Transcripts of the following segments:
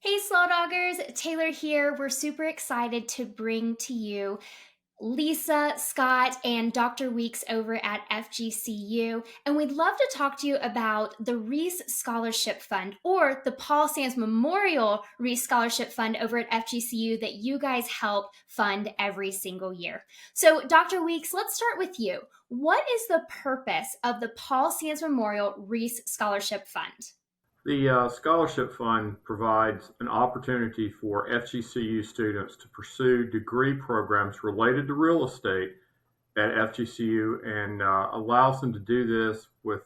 Hey, Slaw Doggers, Taylor here. We're super excited to bring to you Lisa, Scott, and Dr. Weeks over at FGCU. And we'd love to talk to you about the REIS Scholarship Fund or the Paul Sands Memorial REIS Scholarship Fund over at FGCU that you guys help fund every single year. So, Dr. Weeks, let's start with you. What is the purpose of the Paul Sands Memorial REIS Scholarship Fund? The Scholarship Fund provides an opportunity for FGCU students to pursue degree programs related to real estate at FGCU and allows them to do this with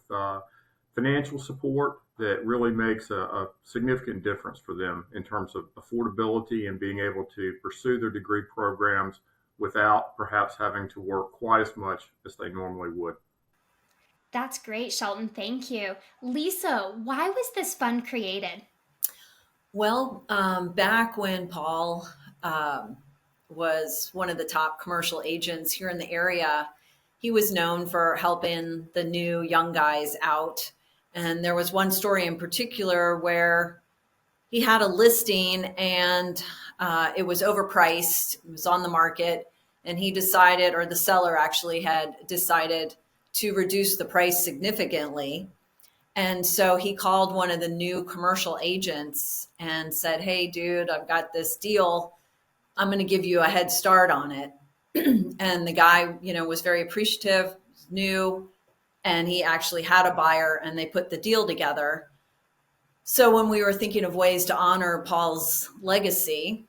financial support that really makes a significant difference for them in terms of affordability and being able to pursue their degree programs without perhaps having to work quite as much as they normally would. That's great, Shelton. Thank you. Lisa, why was this fund created? Well, back when Paul was one of the top commercial agents here in the area, he was known for helping the new young guys out. And there was one story in particular where he had a listing and it was overpriced, it was on the market, and he decided, or the seller actually had decided to reduce the price significantly. And so he called one of the new commercial agents and said, "Hey, dude, I've got this deal. I'm going to give you a head start on it." And the guy, was very appreciative, new, and he actually had a buyer and they put the deal together. So when we were thinking of ways to honor Paul's legacy,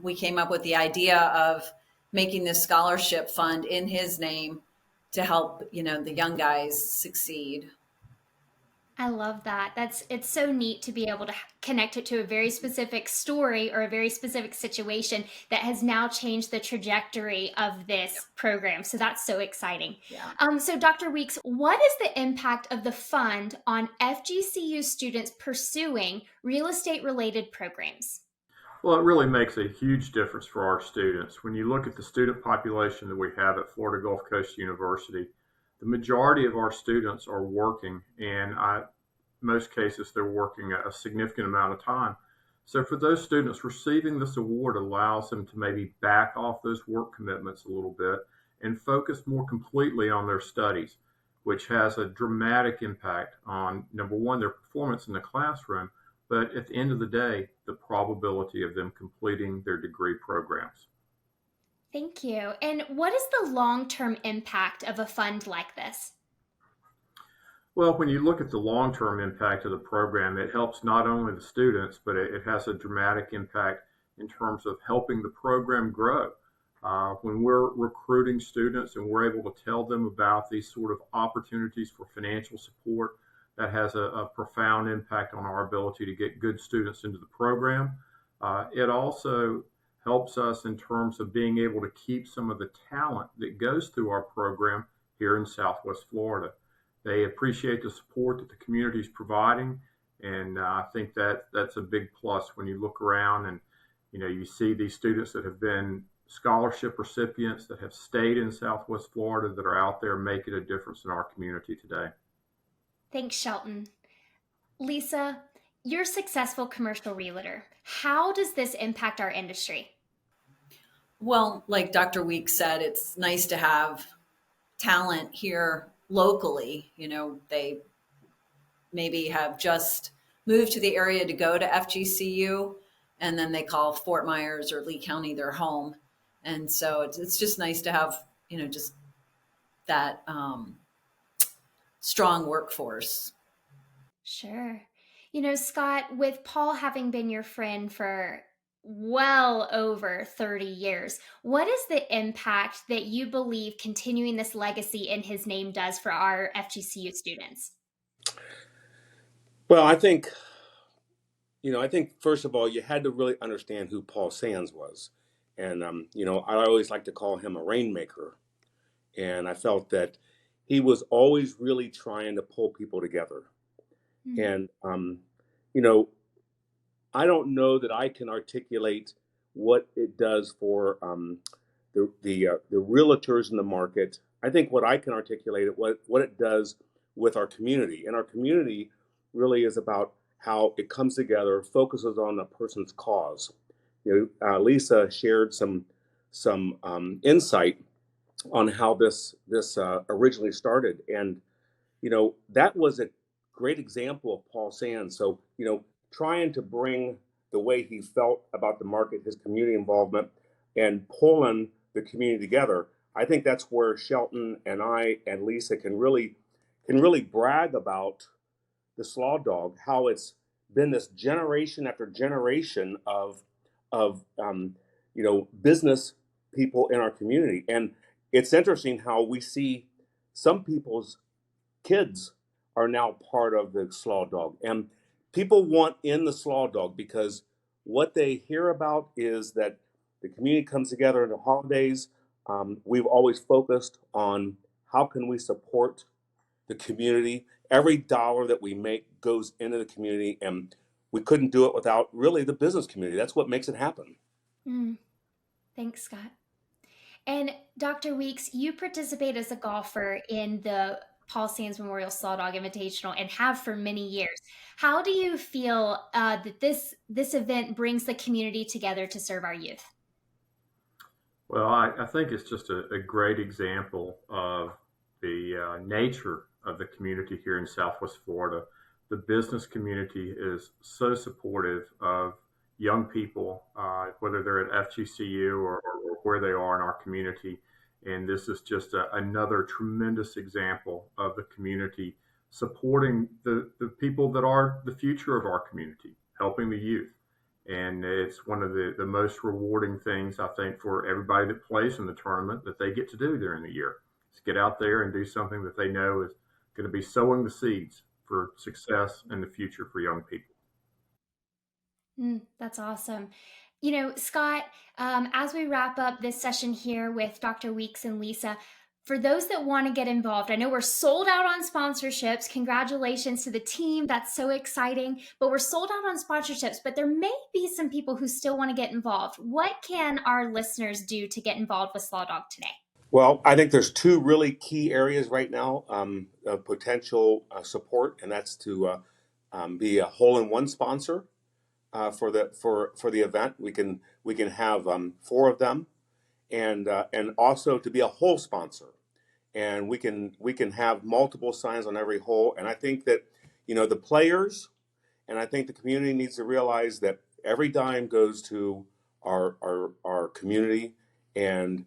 we came up with the idea of making this scholarship fund in his name to help, the young guys succeed. I love that. It's so neat to be able to connect it to a very specific story or a very specific situation that has now changed the trajectory of this program. So that's so exciting. Yeah. So Dr. Weeks, what is the impact of the fund on FGCU students pursuing real estate related programs? Well, it really makes a huge difference for our students. When you look at the student population that we have at Florida Gulf Coast University, the majority of our students are working, and most cases they're working a significant amount of time. So for those students, receiving this award allows them to maybe back off those work commitments a little bit and focus more completely on their studies, which has a dramatic impact on, number one, their performance in the classroom, but at the end of the day, the probability of them completing their degree programs. Thank you. And what is the long-term impact of a fund like this? Well, when you look at the long-term impact of the program, it helps not only the students, but it has a dramatic impact in terms of helping the program grow. When we're recruiting students and we're able to tell them about these sort of opportunities for financial support, that has a profound impact on our ability to get good students into the program. It also helps us in terms of being able to keep some of the talent that goes through our program here in Southwest Florida. They appreciate the support that the community is providing, and I think that that's a big plus when you look around and you see these students that have been scholarship recipients that have stayed in Southwest Florida that are out there making a difference in our community today. Thanks, Shelton. Lisa, you're a successful commercial realtor. How does this impact our industry? Well, like Dr. Weeks said, it's nice to have talent here locally. They maybe have just moved to the area to go to FGCU, and then they call Fort Myers or Lee County their home. And so it's just nice to have, just that strong workforce. Sure. Scott, with Paul having been your friend for well over 30 years, what is the impact that you believe continuing this legacy in his name does for our FGCU students? Well, I think first of all, you had to really understand who Paul Sands was. And, I always like to call him a rainmaker. And I felt that he was always really trying to pull people together. Hmm. And, you know, I don't know that I can articulate what it does for the realtors in the market. I think what I can articulate it what it does with our community, and our community really is about how it comes together, focuses on a person's cause. Lisa shared some insight on how this originally started, and that was a great example of Paul Sands. So trying to bring the way he felt about the market, his community involvement, and pulling the community together. I think that's where Shelton and I and Lisa can really brag about the Slaw Dog, how it's been this generation after generation of business people in our community. And it's interesting how we see some people's kids are now part of the Slaw Dog, and people want in the Slaw Dog because what they hear about is that the community comes together in the holidays. We've always focused on how can we support the community. Every dollar that we make goes into the community, and we couldn't do it without really the business community. That's what makes it happen. Mm, thanks, Scott. And Dr. Weeks, you participate as a golfer in the Paul Sands Memorial Slaw Dog Invitational and have for many years. How do you feel that this event brings the community together to serve our youth? Well, I think it's just a great example of the nature of the community here in Southwest Florida. The business community is so supportive of young people, whether they're at FGCU or where they are in our community. And this is just another tremendous example of the community supporting the people that are the future of our community, helping the youth. And it's one of the most rewarding things, I think, for everybody that plays in the tournament that they get to do during the year. Is get out there and do something that they know is going to be sowing the seeds for success in the future for young people. That's awesome. Scott, as we wrap up this session here with Dr. Weeks and Lisa, for those that want to get involved, I know we're sold out on sponsorships. Congratulations to the team. That's so exciting. But we're sold out on sponsorships, but there may be some people who still want to get involved. What can our listeners do to get involved with Slaw Dog today? Well, I think there's two really key areas right now of potential support, and that's to be a hole-in-one sponsor for the event. We can have four of them, and also to be a hole sponsor, and we can have multiple signs on every hole. And I think that the players, and I think the community needs to realize that every dime goes to our community, and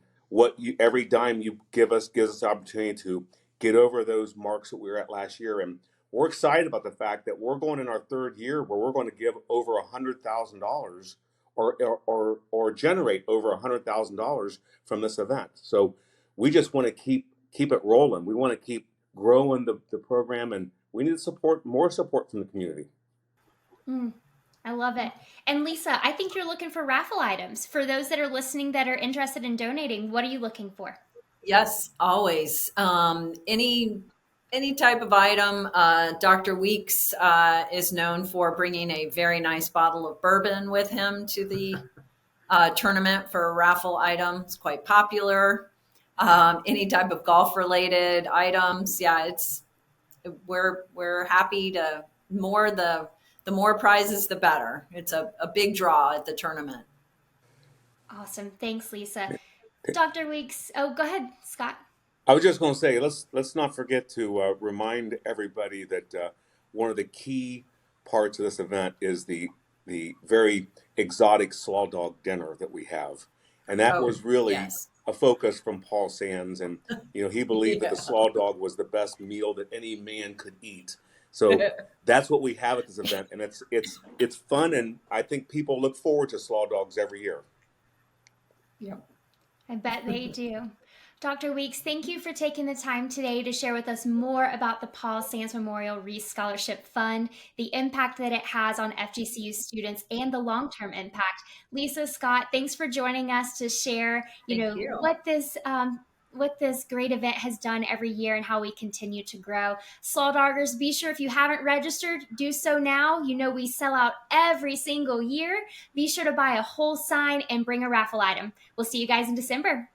every dime you give us gives us the opportunity to get over those marks that we were at last year. And we're excited about the fact that we're going in our third year where we're going to give over $100,000 or generate over $100,000 from this event. So we just want to keep it rolling. We want to keep growing the program, and we need more support from the community. I love it. And Lisa, I think you're looking for raffle items. For those that are listening that are interested in donating, what are you looking for? Yes, always. Any type of item. Dr. Weeks is known for bringing a very nice bottle of bourbon with him to the tournament for a raffle item. It's quite popular. Any type of golf related items. Yeah, we're happy to the more prizes, the better. It's a big draw at the tournament. Awesome. Thanks, Lisa. Dr. Weeks. Oh, go ahead, Scott. I was just going to say, let's not forget to remind everybody that one of the key parts of this event is the very exotic Slaw Dog dinner that we have, and that was really a focus from Paul Sands, and he believed that the Slaw Dog was the best meal that any man could eat. So that's what we have at this event, and it's fun, and I think people look forward to Slaw Dogs every year. Yeah, I bet they do. Dr. Weeks, thank you for taking the time today to share with us more about the Paul Sands Memorial REIS Scholarship Fund, the impact that it has on FGCU students, and the long-term impact. Lisa, Scott, thanks for joining us to share, what this great event has done every year and how we continue to grow. Slaw Doggers, be sure if you haven't registered, do so now. We sell out every single year. Be sure to buy a whole sign and bring a raffle item. We'll see you guys in December.